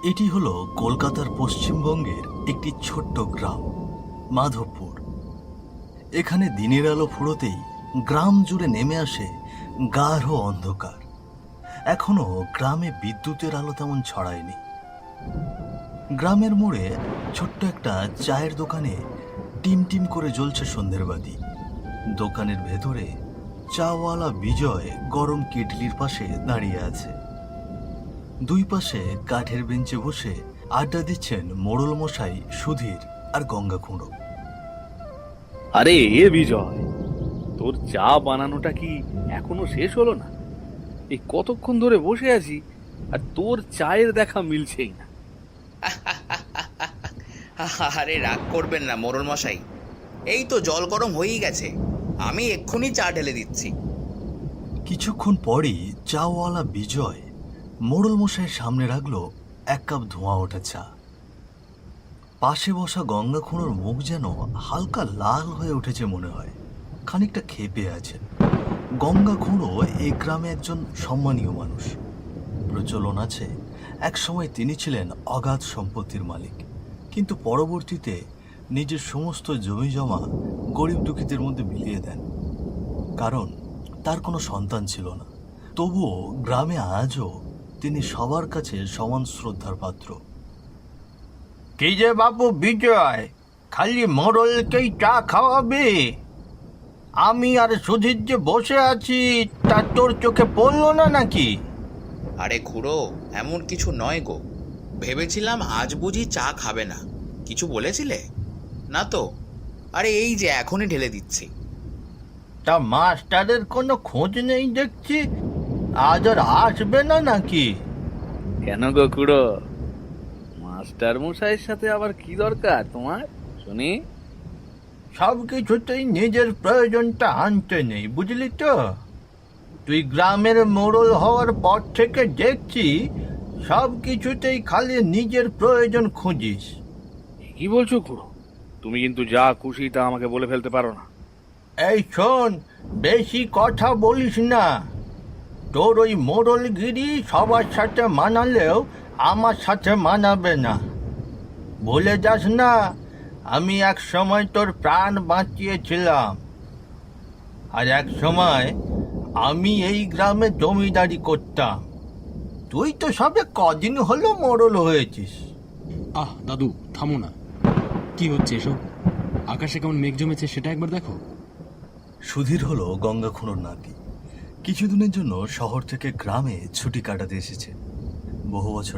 এটি হলো কলকাতার পশ্চিমবঙ্গের একটি ছোট্ট গ্রাম, মাধবপুর। এখানে দিনের আলো ফুরোতেই গ্রাম জুড়ে নেমে আসে গাঢ় অন্ধকার। এখনো গ্রামে বিদ্যুতের আলো তেমন ছড়ায়নি। গ্রামের মোড়ে ছোট্ট একটা চায়ের দোকানে টিম টিম করে জ্বলছে সন্ধ্যের বাতি। দোকানের ভেতরে চাওয়ালা বিজয় গরম কেটলির পাশে দাঁড়িয়ে আছে। দুই পাশে কাঠের বেঞ্চে বসে আড্ডা দিচ্ছেন মোড়ল মশাই সুধীর আর গঙ্গা খুঁড়ো। আরে এ বিজয়, তোর চা বানানোটা কি এখনো শেষ হলো না? এই কতক্ষণ ধরে বসে আছি আর তোর চায়ের দেখা মিলছেই না। আরে রাগ করবেন না মোড়ল মশাই, এই তো জল গরম হয়েই গেছে, আমি এক্ষুনি চা ঢেলে দিচ্ছি। কিছুক্ষণ পরই চাওয়ালা বিজয় মোড়ল মশাইয়ের সামনে রাখলো এক কাপ ধোঁয়া ওঠা চা। পাশে বসা গঙ্গা খুঁড়োর মুখ যেন হালকা লাল হয়ে উঠেছে মনে হয়, খানিকটা ক্ষেপে আছেন। গঙ্গা খুঁড়ো এই গ্রামে একজন সম্মানীয় মানুষ। প্রচলন আছে একসময় তিনি ছিলেন অগাধ সম্পত্তির মালিক, কিন্তু পরবর্তীতে নিজের সমস্ত জমি জমা গরিব দুঃখীদের মধ্যে মিলিয়ে দেন, কারণ তার কোনো সন্তান ছিল না। তবুও গ্রামে আজও তিনি সবার কাছে সমান শ্রদ্ধার পাত্র। কি যে বাবু বিজয়, খালি মোড়লকেই চা খাওয়াবে? আমি আর সুধীর যে বসে আছি তা তোর চোখে পড়লো না নাকি? আরে খুড়ো, এমন কিছু নয় গো, ভেবেছিলাম আজ বুঝি চা খাবে না। কিছু বলেছিলে না তো? আরে এই যে এখনই ঢেলে দিচ্ছি। তা মাস্টারের কোনো খোঁজ নেই দেখছি, আজ আর আসবে না নাকি? কেন গো খুড়ো, মাস্টার মশাইয়ের সাথে আবার কি দরকার তোমার শুনি? সব কিছুতেই নিজের প্রয়োজনটা আনতে নেই, বুঝলি তো? তুই গ্রামের মোড়ল হওয়ার পর থেকে দেখছি সব কিছুতেই খালি নিজের প্রয়োজন খুঁজিস। কি বলছো খুড়ো? তুমি কিন্তু যা খুশি তা আমাকে বলে ফেলতে পারো না। এই শোন, বেশি কথা বলিস না। তোর ওই মোড়লগিরি সবার সাথে মানালেও আমার সাথে মানাবে না। ভুলে যাস না, আমি এক সময় তোর প্রাণ বাঁচিয়েছিলাম, আর এক সময় আমি এই গ্রামে জমিদারি করতাম। তুই তো সবে কদিন হলো মোড়ল হয়েছিস। আহ দাদু, থামো না। কি হচ্ছে এসব? আকাশে কেমন মেঘ জমেছে সেটা একবার দেখো। সুধীর হলো গঙ্গা খুঁড়োর নাতি। কিছুদিনের জন্য শহর থেকে গ্রামে ছুটি কাটাতে এসেছে। বহু বছর